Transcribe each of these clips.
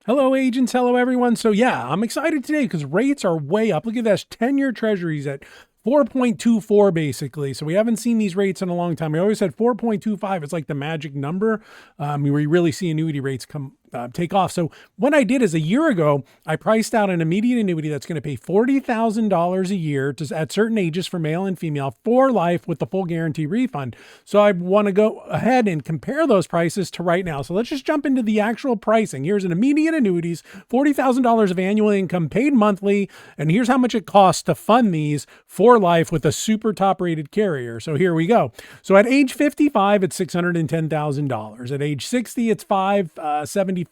Hello, agents. Hello, everyone. So yeah, I'm excited today because rates are way up. Look at this, 10-year treasuries at 4.24 basically. So we haven't seen these rates in a long time. We always said 4.25. It's like the magic number. We really see annuity rates take off. So what I did is a year ago, I priced out an immediate annuity that's going to pay $40,000 a year at certain ages for male and female for life with the full guarantee refund. So I want to go ahead and compare those prices to right now. So let's just jump into the actual pricing. Here's an immediate annuities, $40,000 of annual income paid monthly. And here's how much it costs to fund these for life with a super top rated carrier. So here we go. So at age 55, it's $610,000. At age 60, it's $575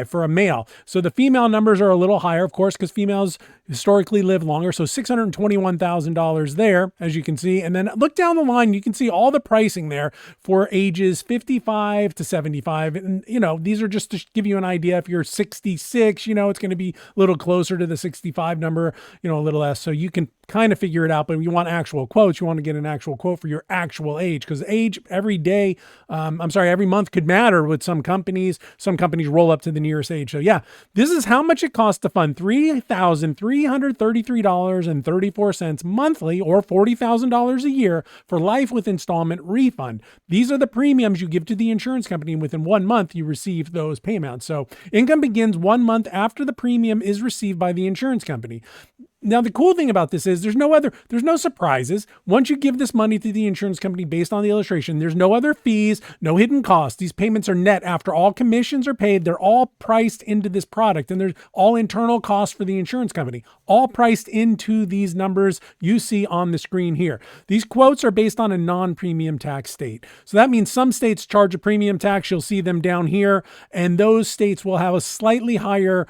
for a male. So the female numbers are a little higher, of course, because females historically live longer. So $621,000 there, as you can see. And then look down the line, you can see all the pricing there for ages 55 to 75. And, these are just to give you an idea. If you're 66, it's going to be a little closer to the 65 number, a little less. So you can kind of figure it out, but you want actual quotes. You want to get an actual quote for your actual age, because age every month could matter with some companies. Some companies roll up to the nearest age. So yeah, this is how much it costs to fund $3,333.34 monthly, or $40,000 a year for life with installment refund. These are the premiums you give to the insurance company, and within 1 month you receive those payments. So income begins 1 month after the premium is received by the insurance company. Now, the cool thing about this is there's no surprises. Once you give this money to the insurance company based on the illustration, there's no other fees, no hidden costs. These payments are net after all commissions are paid. They're all priced into this product, and there's all internal costs for the insurance company, all priced into these numbers you see on the screen here. These quotes are based on a non-premium tax state. So that means some states charge a premium tax. You'll see them down here, and those states will have a slightly higher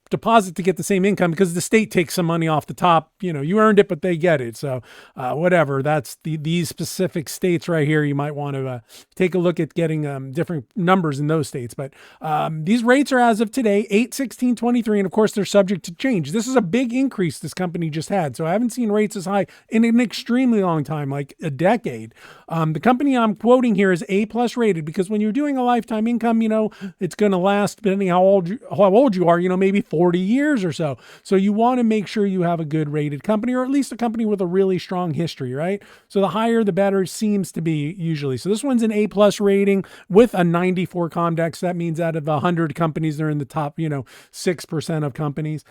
deposit to get the same income, because the state takes some money off the top. You earned it, but they get it. So whatever, that's these specific states right here. You might want to take a look at getting different numbers in those states. But these rates are as of today, 8/16/23. And of course, they're subject to change. This is a big increase this company just had. So I haven't seen rates as high in an extremely long time, like a decade. The company I'm quoting here is A+ rated, because when you're doing a lifetime income, it's going to last, depending how old you are, maybe 40 years or so. So you want to make sure you have a good rated company, or at least a company with a really strong history, right? So the higher, the better seems to be usually. So this one's an A+ rating with a 94 Comdex. That means out of 100 companies, they're in the top, 6% of companies.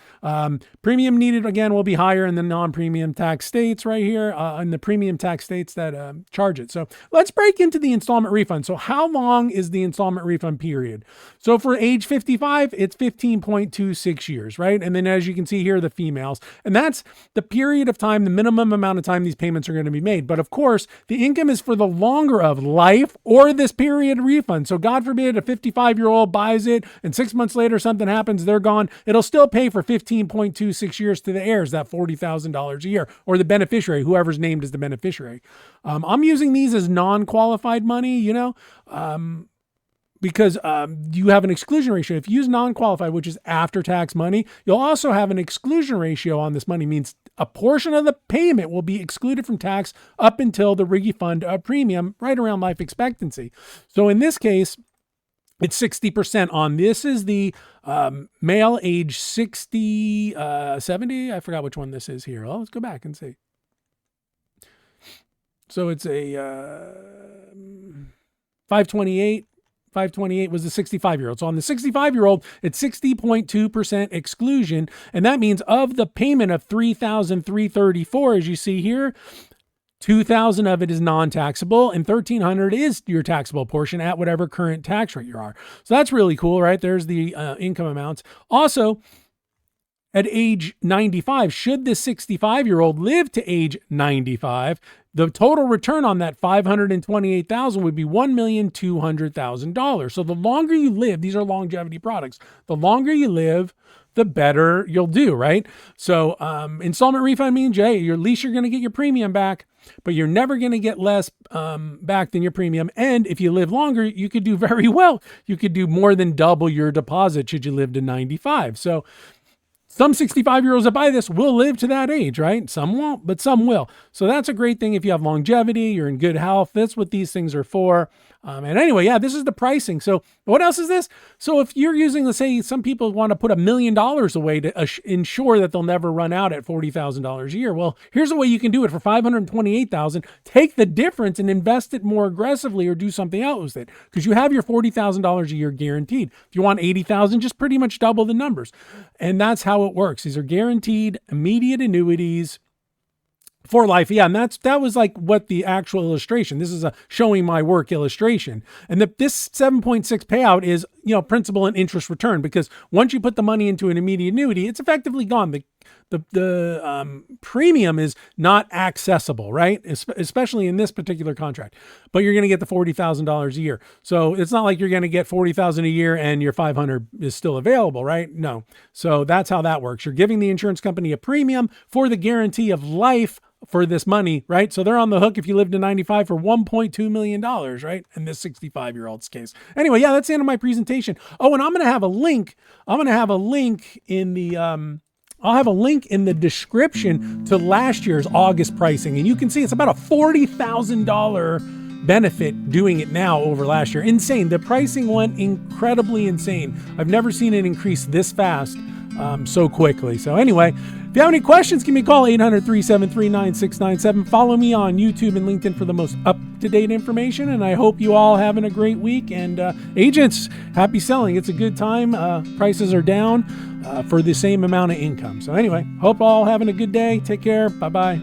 Premium needed, again, will be higher in the non-premium tax states right here, in the premium tax states that charge it. So let's break into the installment refund. So how long is the installment refund period? So for age 55, it's 15.26 years, right? And then as you can see here, the females, and that's the period of time, the minimum amount of time these payments are going to be made. But of course, the income is for the longer of life or this period refund. So God forbid a 55-year-old buys it and 6 months later something happens, they're gone. It'll still pay for 15.26 years to the heirs, that $40,000 a year, or the beneficiary, whoever's named as the beneficiary. I'm using these as non-qualified money, because you have an exclusion ratio. If you use non-qualified, which is after-tax money, you'll also have an exclusion ratio on this money. It means a portion of the payment will be excluded from tax up until the refund premium right around life expectancy. So in this case, it's 60% on. This is the male age 60, 70. I forgot which one this is here. Well, let's go back and see. So it's a 528. 528 was the 65-year-old. So on the 65-year-old, it's 60.2% exclusion. And that means of the payment of $3,334, as you see here, $2,000 of it is non-taxable, and $1,300 is your taxable portion at whatever current tax rate you are. So that's really cool, right? There's the income amounts. Also, at age 95, should this 65-year-old live to age 95, the total return on that $528,000 would be $1,200,000. So the longer you live, these are longevity products. The longer you live, the better you'll do, right? So installment refund means, at least you're going to get your premium back, but you're never going to get less back than your premium. And if you live longer, you could do very well. You could do more than double your deposit should you live to 95. So some 65-year-olds that buy this will live to that age, right? Some won't, but some will. So that's a great thing if you have longevity, you're in good health. That's what these things are for. And anyway, yeah, this is the pricing. So what else is this? So if you're using, let's say some people want to put $1 million away to ensure that they'll never run out at $40,000 a year. Well, here's a way you can do it for $528,000. Take the difference and invest it more aggressively or do something else with it, because you have your $40,000 a year guaranteed. If you want $80,000, just pretty much double the numbers. And that's how it works. These are guaranteed immediate annuities for life. Yeah. And that was like what the actual illustration, this is a showing my work illustration. And this 7.6 payout is, principal and interest return, because once you put the money into an immediate annuity, it's effectively gone. The premium is not accessible, right? Especially in this particular contract, but you're going to get the $40,000 a year. So it's not like you're going to get $40,000 a year and your $500 is still available, right? No. So that's how that works. You're giving the insurance company a premium for the guarantee of life for this money, right? So they're on the hook if you live to 95 for $1.2 million, right? In this 65-year-old's case. Anyway, yeah, that's the end of my presentation. Oh, and I'm going to have a link. I'll have a link in the description to last year's August pricing. And you can see it's about a $40,000 benefit doing it now over last year. Insane. The pricing went incredibly insane. I've never seen it increase this fast so quickly. So anyway, if you have any questions, give me a call, 800-373-9697. Follow me on YouTube and LinkedIn for the most up-to-date information. And I hope you all having a great week. And agents, happy selling. It's a good time. Prices are down for the same amount of income. So anyway, hope all having a good day. Take care. Bye-bye.